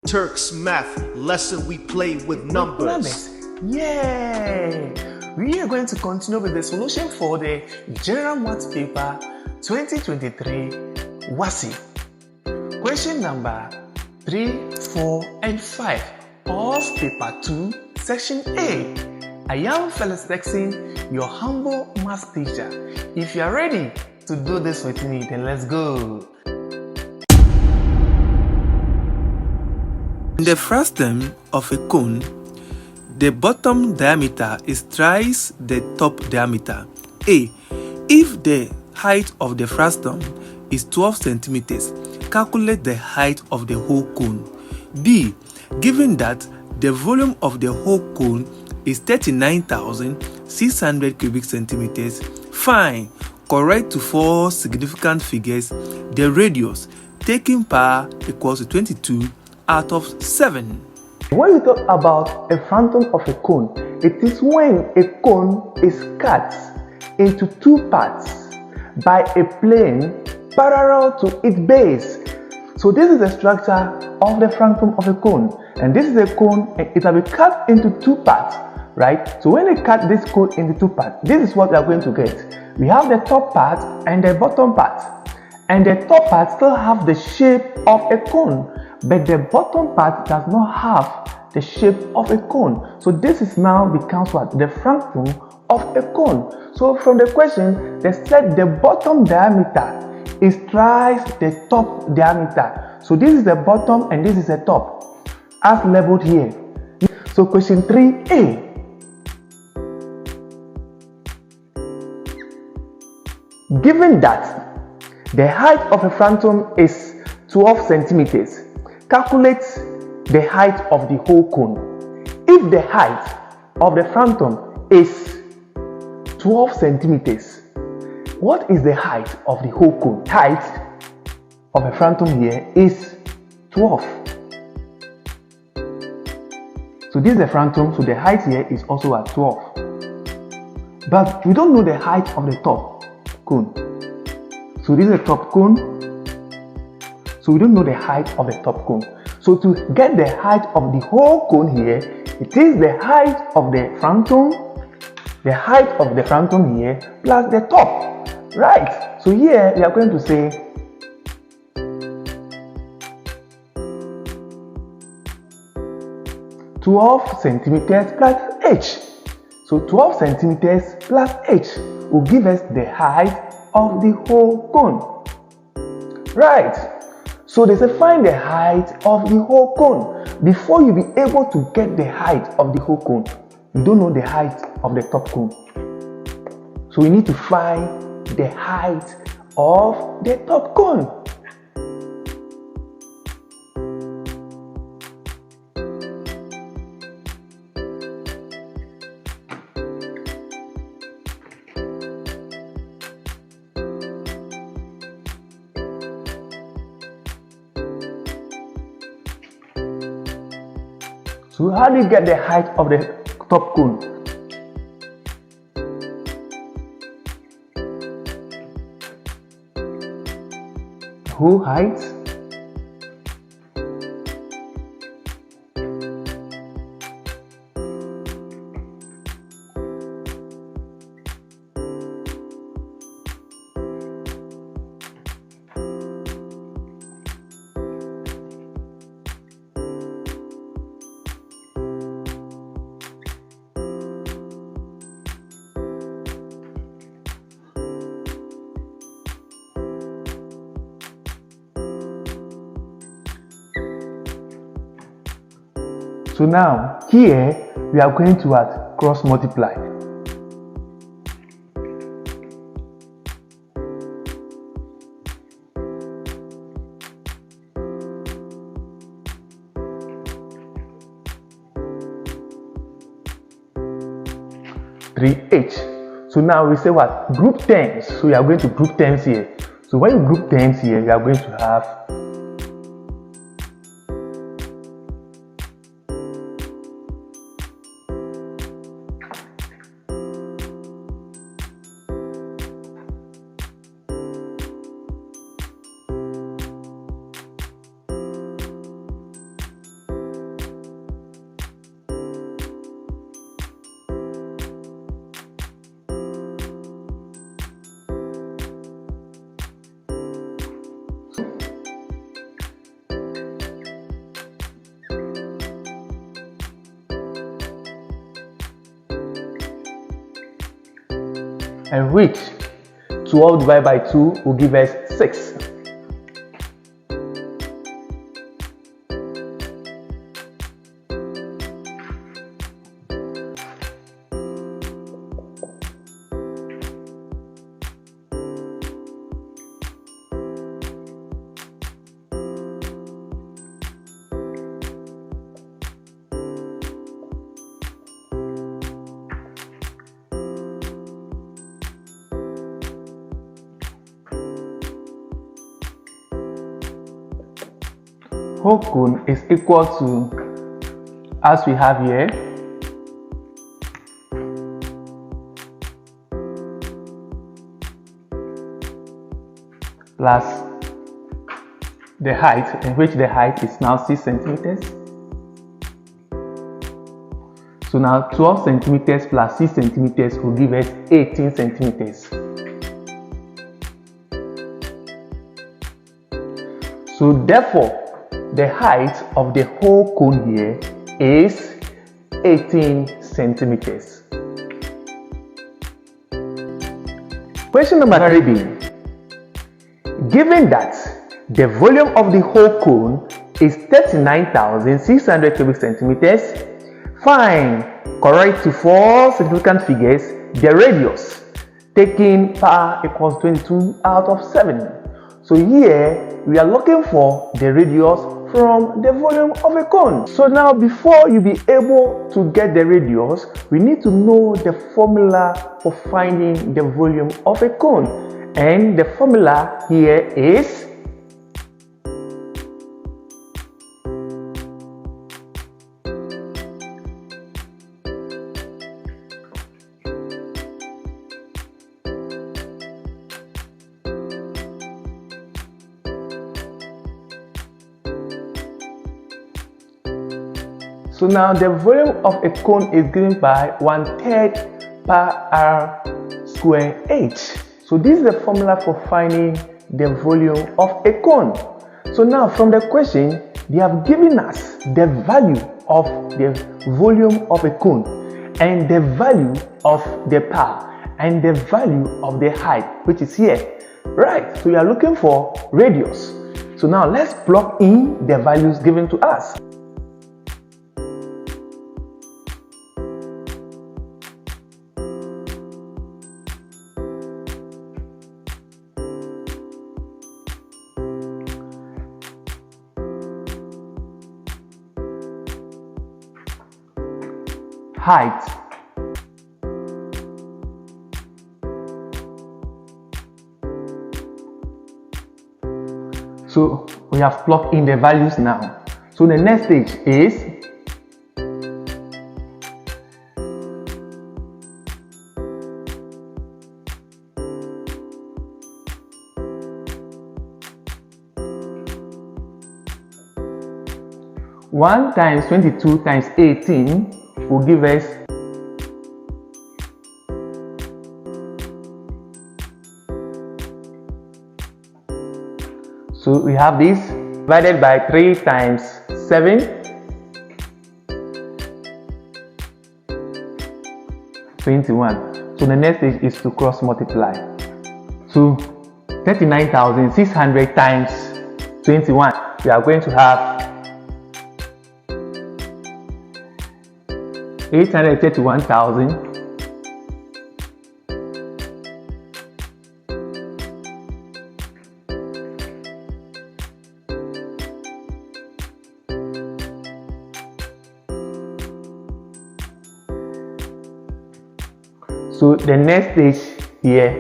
Turk's math lesson, we play with numbers. Yay! We are going to continue with the solution for the General Maths paper 2023 Wassce. Question number 3, 4, and 5 of paper 2, section A. I am Felix Dexon, your humble maths teacher. If you are ready to do this with me, then let's go. In the frustum of a cone, the bottom diameter is thrice the top diameter. A. If the height of the frustum is 12 centimeters, calculate the height of the whole cone. B. Given that the volume of the whole cone is 39,600 cubic centimeters, find, correct to 4 significant figures, the radius, taking power equals to 22 out of 7. When we talk about a frustum of a cone, it is when a cone is cut into 2 parts by a plane parallel to its base. So this is the structure of the frustum of a cone, and this is a cone, and it will be cut into 2 parts, right? So when we cut this cone into 2 parts, this is what we are going to get. We have the top part and the bottom part, and the top part still have the shape of a cone, but the bottom part does not have the shape of a cone. So this is now becomes what? The frustum of a cone. So from the question, they said the bottom diameter is thrice the top diameter. So this is the bottom and this is the top, as labeled here. So question 3A. Given that the height of a frustum is 12 centimeters, calculate the height of the whole cone. If the height of the frustum is 12 centimeters, what is the height of the whole cone? Height of a frustum here is 12. So this is the frustum, so the height here is also at 12. But we don't know the height of the top cone. So this is the top cone. So we don't know the height of the top cone. So to get the height of the whole cone here, it is the height of the frustum here plus the top. Right. So here we are going to say (12 centimeters plus h). So 12 centimeters plus h will give us the height of the whole cone. Right. So they say find the height of the whole cone. Before you be able to get the height of the whole cone, you don't know the height of the top cone. So we need to find the height of the top cone. So how do you get the height of the top cone? Whole height So now here we are going to add cross multiply. (3h). So now we say what? Group terms. So we are going to group terms here. So when you group terms here, we are going to have and which 12 divided by 2 will give us 6. Whole cone is equal to, as we have here, plus the height, in which the height is now 6 centimeters. So now 12 centimeters plus 6 centimeters will give us 18 centimeters. So therefore, the height of the whole cone here is 18 centimeters. Question number 3 being, given that the volume of the whole cone is 39,600 cubic centimeters, find, correct to 4 significant figures, the radius, taking pi equals 22 out of 7. So here we are looking for the radius from the volume of a cone. So now, before you be able to get the radius, we need to know the formula for finding the volume of a cone. And the formula here is so now the volume of a cone is given by 1/3 pi r square h. So this is the formula for finding the volume of a cone. So now from the question, they have given us the value of the volume of a cone and the value of the pi and the value of the height, which is here. Right, so we are looking for radius. So now let's plug in the values given to us. Height, so we have plugged in the values now. So the next stage is (1 times 22 times 18 will give us 7. So we have this divided by 3 times 7, 21. So the next stage is to cross multiply. So 39,600 times 21, we are going to have 831,000 So the next stage here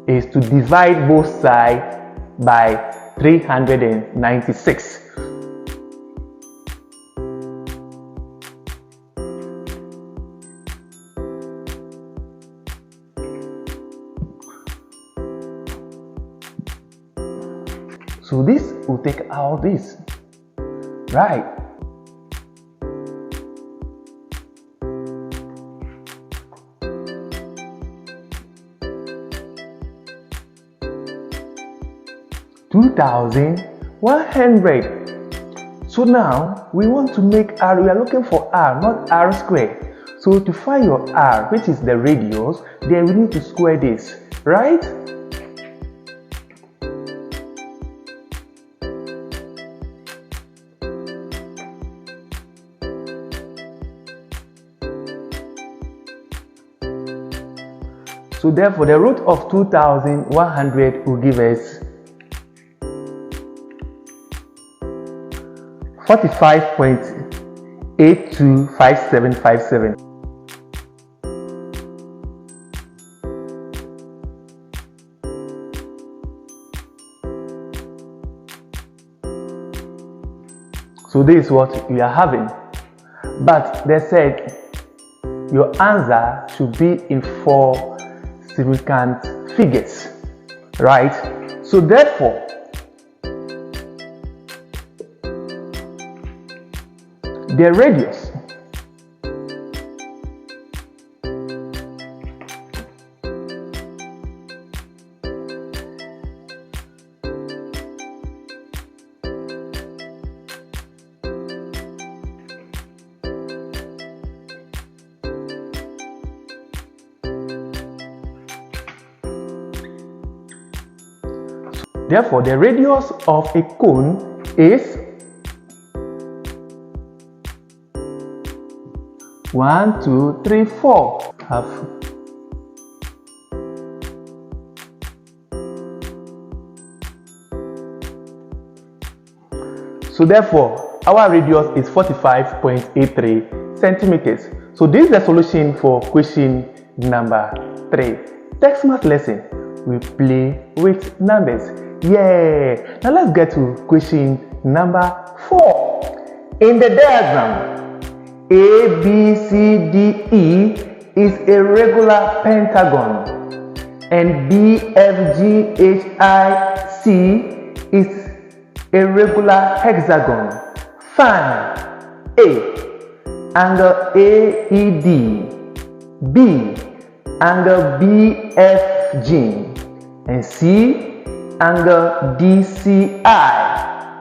is to divide both sides by 396. So this will take out this, right? $2,100. So now we want to make R. We are looking for R, not R squared. So to find your r, which is the radius, then we need to square this, right? So therefore, the root of 2100 will give us 45.825757. So this is what we are having. But they said your answer should be in 4 significant figures, right? So therefore, the radius Therefore, the radius of a cone is 1, 2, 3, 4. Half. So therefore, our radius is 45.83 centimeters. So this is the solution for question number 3. Text math lesson. We play with numbers. Yeah. Now let's get to question number 4. In the diagram, ABCDE is a regular pentagon and BFGHIC is a regular hexagon. Find A. Angle AED, B. Angle BFG, and C. Angle DCI.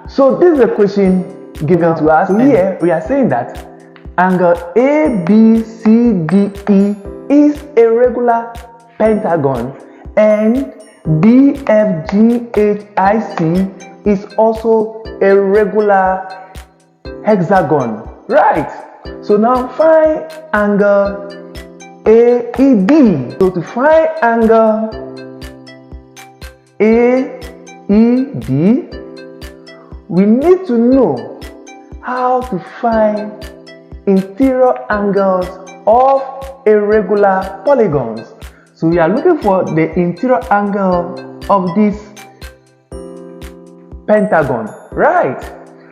So this is a question given to us. So here we are saying that angle ABCDE is a regular pentagon and BFGHIC is also a regular hexagon, right? So now find angle AED. So to find angle AED, we need to know how to find interior angles of irregular polygons. So we are looking for the interior angle of this pentagon, right?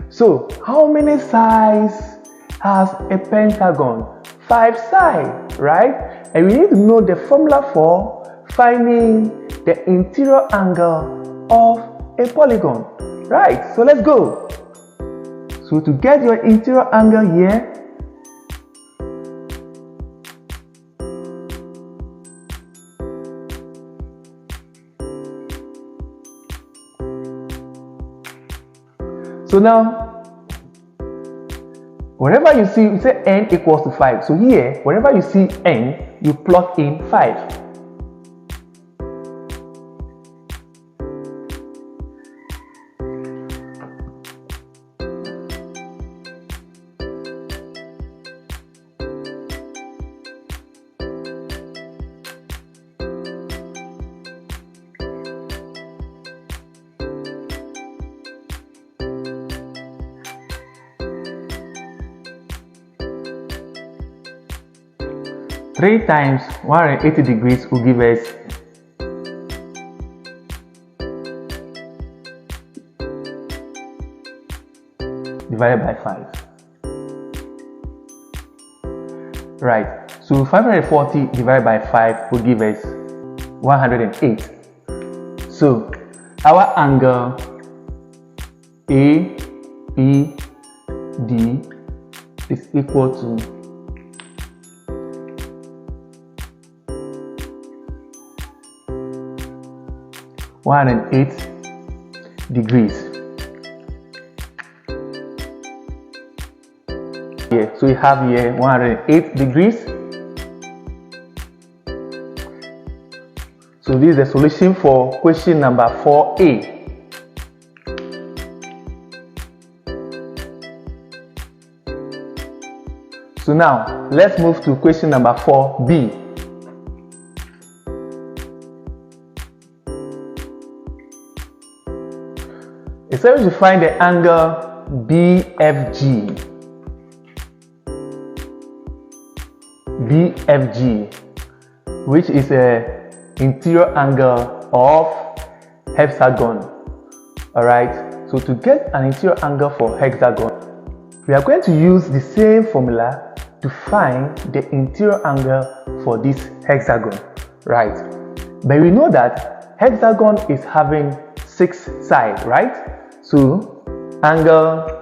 So how many sides has a pentagon? 5 sides, right? And we need to know the formula for finding the interior angle of a polygon, right? So let's go. So to get your interior angle here, so now wherever you see, you say n equals to 5. So here, wherever you see n, you plug in 5. Three times 180 degrees will give us divided by 5. Right. So 540 divided by 5 will give us 108. So our angle ABD is equal to 108 degrees. Here, so we have here 108 degrees. So this is the solution for question number 4a. So now let's move to question number 4b. It says to find the angle BFG. BFG, which is a interior angle of hexagon. Alright, so to get an interior angle for hexagon, we are going to use the same formula to find the interior angle for this hexagon, right? But we know that hexagon is having 6 sides, right? So angle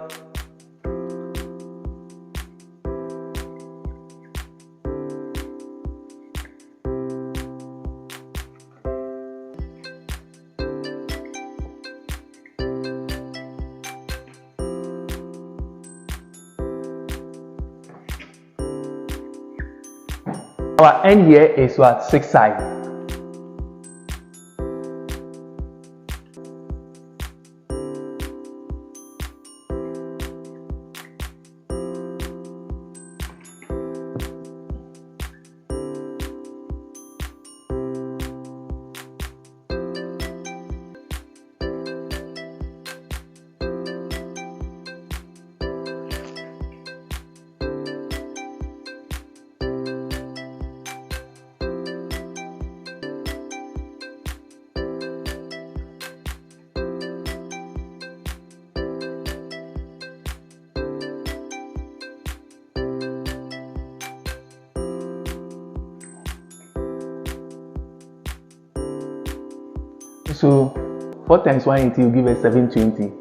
our end here is what? 6 sides. So 4 times 180 will give us 720.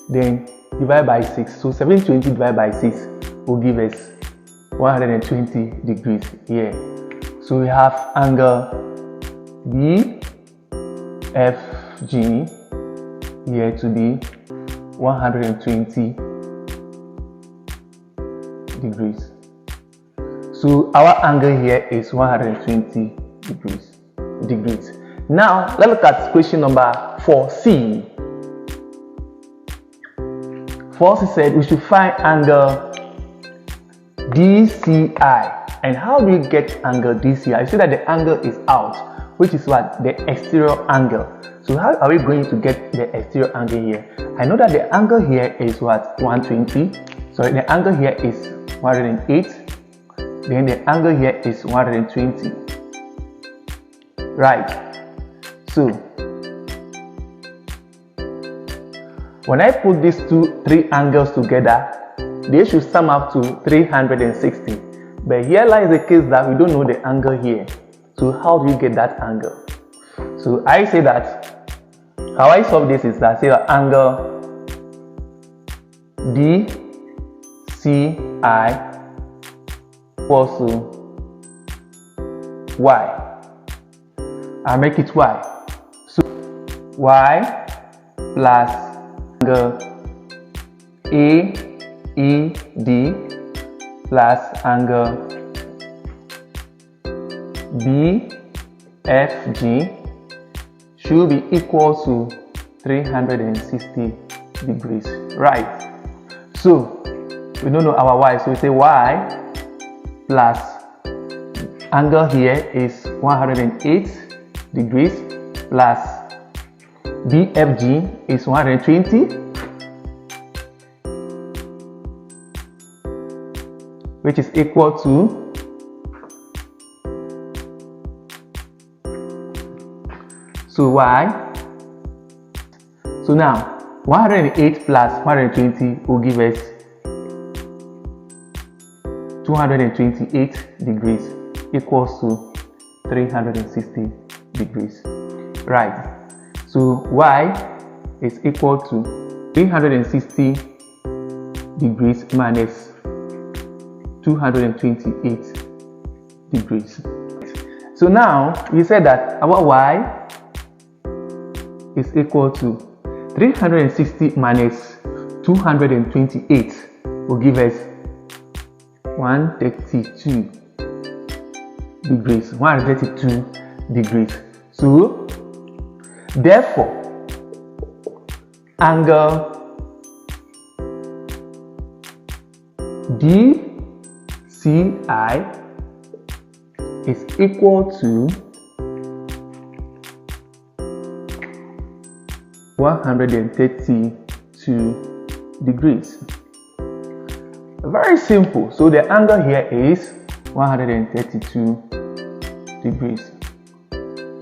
Then divide by 6. So 720 divided by 6 will give us 120 degrees here. So we have angle BFG here to be 120 degrees. So our angle here is 120 degrees. Now let's look at question number 4c. 4c said we should find angle DCI. And how do you get angle DCI? You see that the angle is out, which is what? The exterior angle. So how are we going to get the exterior angle here? I know that the angle here is what? 120. Sorry, the angle here is 108. Then the angle here is 120. Right. So when I put these three angles together, they should sum up to 360. But here lies the case that we don't know the angle here. So how do you get that angle? So I say that how I solve this is that say the angle DCI equals to y. I make it y. So y plus angle AED plus angle BFG should be equal to 360 degrees, right? So we don't know our y, so we say y plus angle here is 108 degrees plus BFG is 120, which is equal to y. So now 108 plus 120 will give us 228 degrees equals to 360 degrees, right? So y is equal to 360 degrees minus 228 degrees. So now we said that our y is equal to 360 minus 228 will give us 132 degrees. 132 degrees. So Therefore, angle DCI is equal to 132 degrees. Very simple. So the angle here is 132 degrees.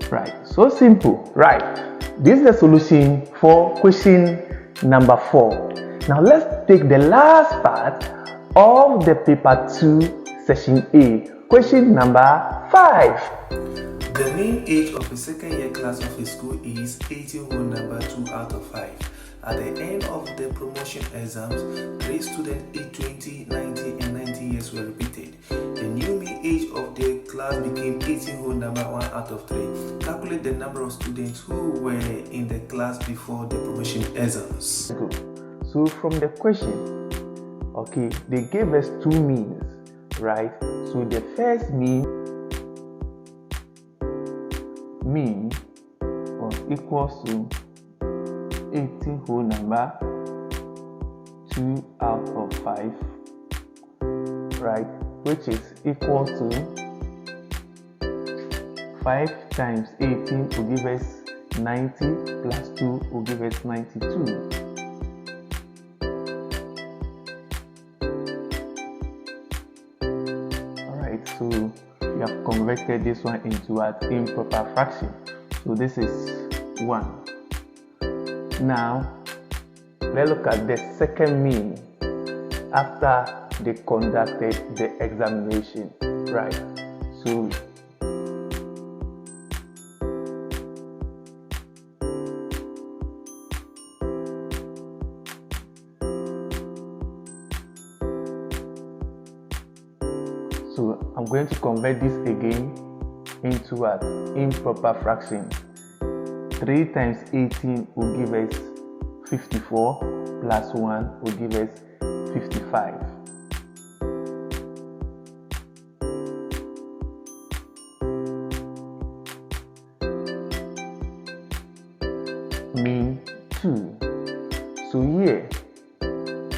Right. So simple. Right. This is the solution for question number 4. Now let's take the last part of the paper 2 section A. Question number 5. The mean age of a second year class of a school is 18 whole number 2 out of 5. At the end of the promotion exams, 3 students aged 20, 90 and 90 years were repeated. The new mean age of the class became 18 whole number 1 out of 3. Calculate the number of students who were in the class before the promotion exams. Good. So from the question, okay, they gave us two means, right? So the first mean was equals to 18 whole number 2 out of 5, right, which is equal to 5 times 18 will give us 90 plus 2 will give us 92. Alright, so we have converted this one into an improper fraction. So this is 1. Now, let's look at the second mean after they conducted the examination, right? So, I'm going to convert this again into an improper fraction. 3 times 18 will give us 54 plus 1 will give us 55. Mean 2. So here,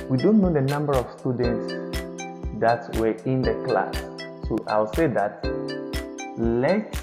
we don't know the number of students that were in the class. So I'll say that let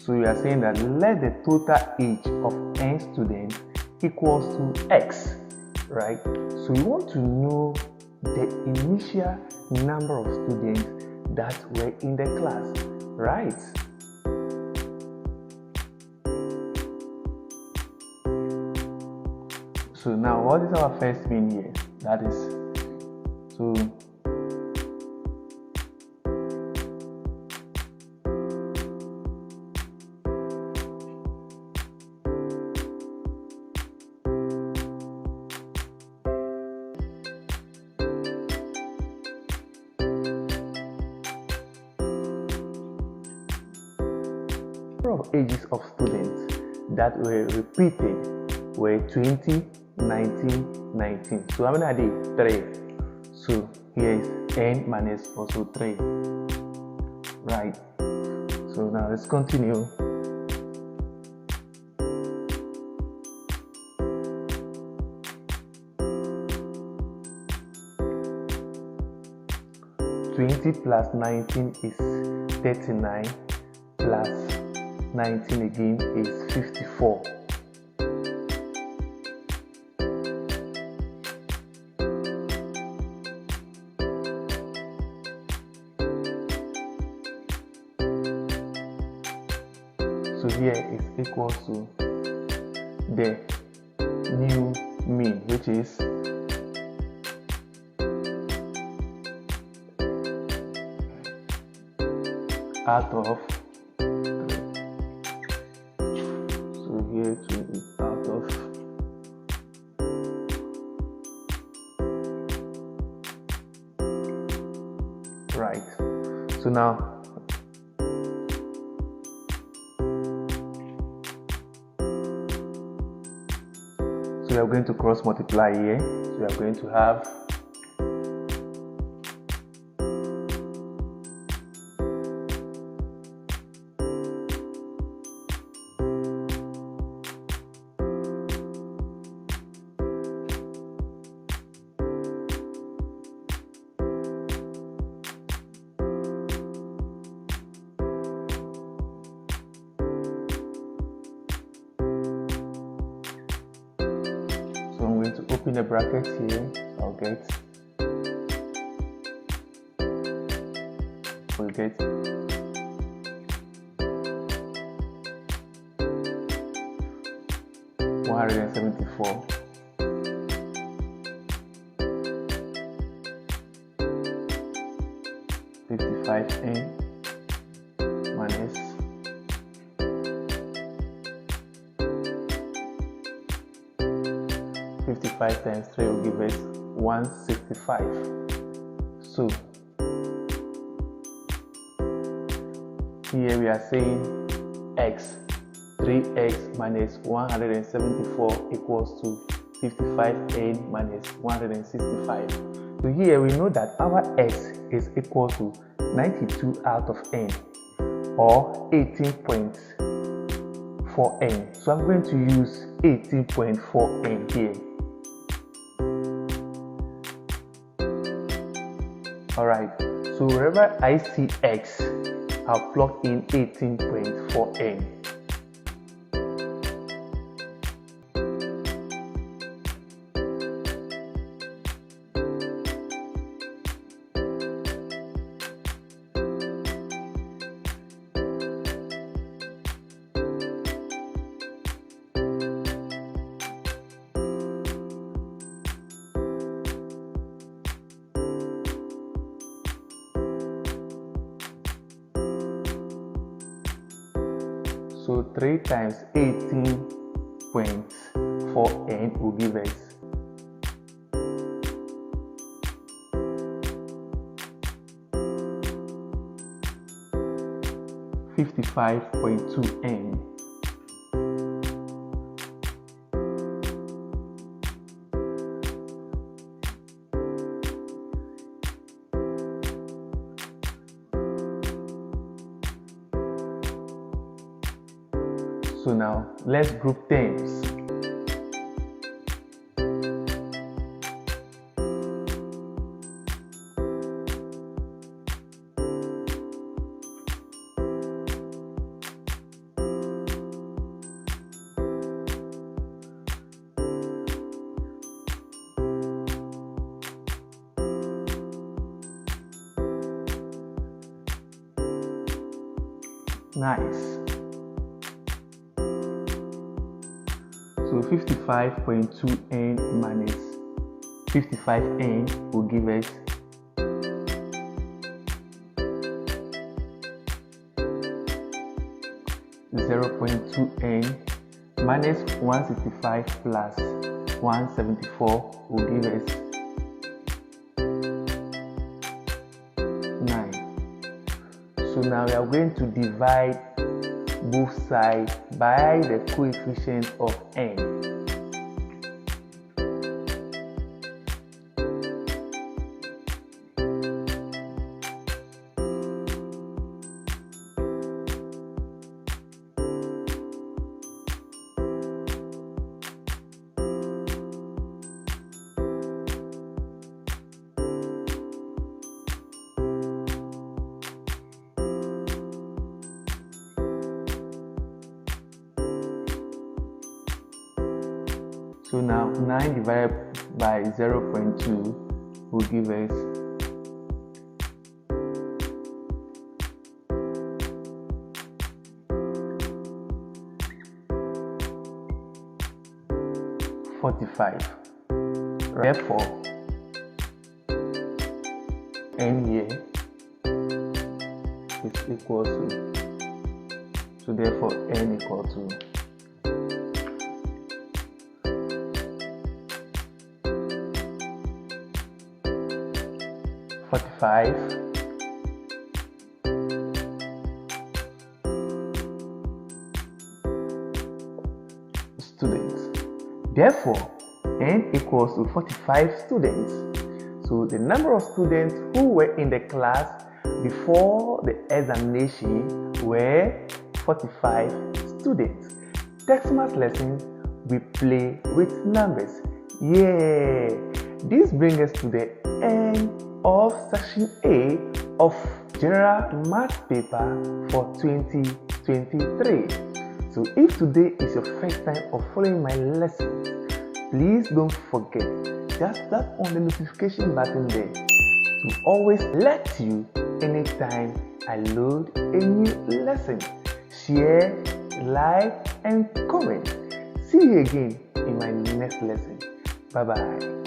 So we are saying that let the total age of n students equals to x, right? So we want to know the initial number of students that were in the class, right? So now what is our first mean here? That is, so of ages of students that were repeated were 20, 19, 19. So how many are they? 3. So here is n minus also 3. Right. So now let's continue. Plus 19 is 39 plus 19 again is 54. So here is equal to the new mean, which is out of 3. So here 2 is out Right. So now we are going to cross multiply here. So we are going to have to open the bracket here. I'll get 174 55n minus 55 times 3 will give us 165. So here we are saying x, 3x minus 174 equals to 55n minus 165. So here we know that our x is equal to 92 out of n, or 18.4n. So I'm going to use 18.4n here. Alright, so wherever I see x, I'll plug in 18.4n. So 3 times 18.4n will give us 55.2n. So now let's group terms. Nice. So 55.2n minus 55n will give us 0.2n minus 165 plus 174 will give us 9. So now we are going to divide both sides by the coefficient of n. So now 9 divided by 0.2 will give us 45. Therefore, n here is equal to, so therefore n equal to 45 Therefore, n equals to 45 students. So the number of students who were in the class before the examination were 45 students. Xmas lesson, we play with numbers. Yeah! This brings us to the end of section A of General Math paper for 2023. So if today is your first time of following my lessons, please don't forget, just tap on the notification button there to always let you anytime I load a new lesson. Share, like, and comment. See you again in my next lesson. Bye bye.